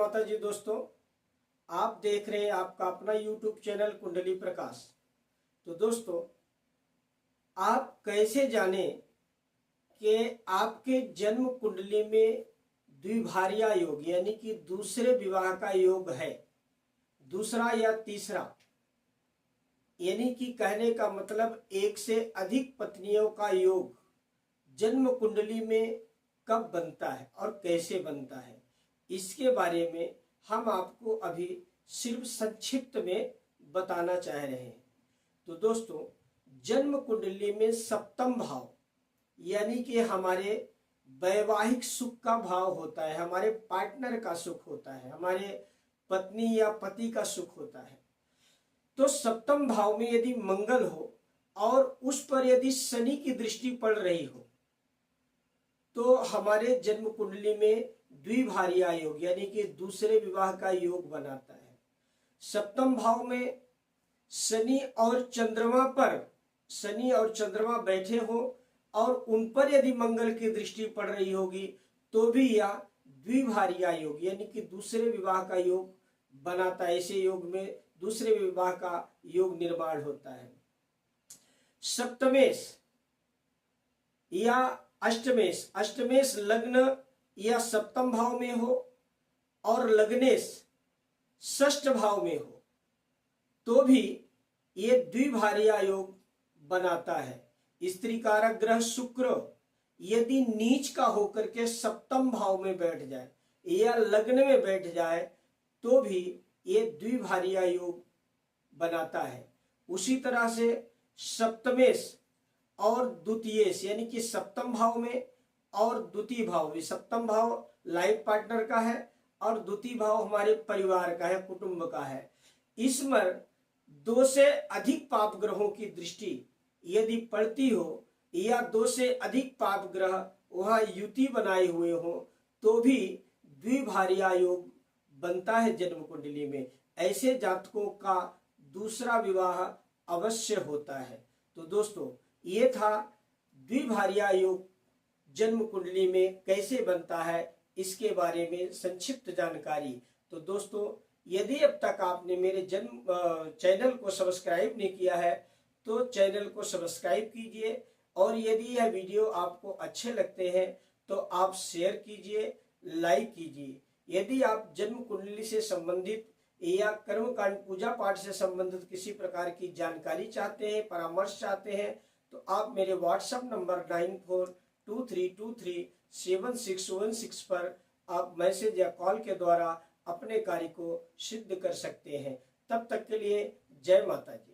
माता जी दोस्तों, आप देख रहे हैं आपका अपना YouTube चैनल कुंडली प्रकाश। तो दोस्तों, आप कैसे जाने कि आपके जन्म कुंडली में द्विभार्या योग यानी कि दूसरे विवाह का योग है, दूसरा या तीसरा, यानी कि कहने का मतलब एक से अधिक पत्नियों का योग जन्म कुंडली में कब बनता है और कैसे बनता है, इसके बारे में हम आपको अभी सिर्फ संक्षिप्त में बताना चाह रहे हैं। तो दोस्तों, जन्म कुंडली में सप्तम भाव यानी कि हमारे वैवाहिक सुख का भाव होता है, हमारे पार्टनर का सुख होता है, हमारे पत्नी या पति का सुख होता है। तो सप्तम भाव में यदि मंगल हो और उस पर यदि शनि की दृष्टि पड़ रही हो तो हमारे जन्म कुंडली में द्विभार्या योग यानी कि दूसरे विवाह का योग बनाता है। सप्तम भाव में शनि और चंद्रमा बैठे हो और उन पर यदि मंगल की दृष्टि पड़ रही होगी तो भी यह द्विभार्या योग यानी कि दूसरे विवाह का योग बनाता है। ऐसे योग में दूसरे विवाह का योग निर्माण होता है। सप्तमेश या अष्टमेश लग्न या सप्तम भाव में हो और लग्नेश षष्ठ भाव में हो तो भी ये द्विभार्या योग बनाता है। स्त्री कारक ग्रह शुक्र यदि नीच का होकर के सप्तम भाव में बैठ जाए या लग्न में बैठ जाए तो भी ये द्विभार्या योग बनाता है। उसी तरह से सप्तमेश और द्वितीयेश यानी कि सप्तम भाव में और द्वितीय भाव भी, सप्तम भाव लाइफ पार्टनर का है और द्वितीय भाव हमारे परिवार का है, कुटुंब का है। इसमें दो से अधिक पाप ग्रहों की दृष्टि यदि पड़ती हो या दो से अधिक पाप ग्रह वहां युति बनाए हुए हो तो भी द्विभार्या योग बनता है जन्म कुंडली में। ऐसे जातकों का दूसरा विवाह अवश्य होता है। तो दोस्तों, ये था द्विभार्या योग जन्म कुंडली में कैसे बनता है इसके बारे में संक्षिप्त जानकारी। तो दोस्तों, यदि अब तक आपने मेरे चैनल को सब्सक्राइब नहीं किया है तो चैनल को सब्सक्राइब कीजिए और यदि यह वीडियो आपको अच्छे लगते हैं तो आप शेयर कीजिए, लाइक कीजिए। यदि आप जन्म कुंडली से संबंधित या कर्मकांड पूजा पाठ से संबंधित किसी प्रकार की जानकारी चाहते हैं, परामर्श चाहते हैं तो आप मेरे व्हाट्सएप नंबर 9423237616 पर आप मैसेज या कॉल के द्वारा अपने कार्य को सिद्ध कर सकते हैं। तब तक के लिए जय माता जी।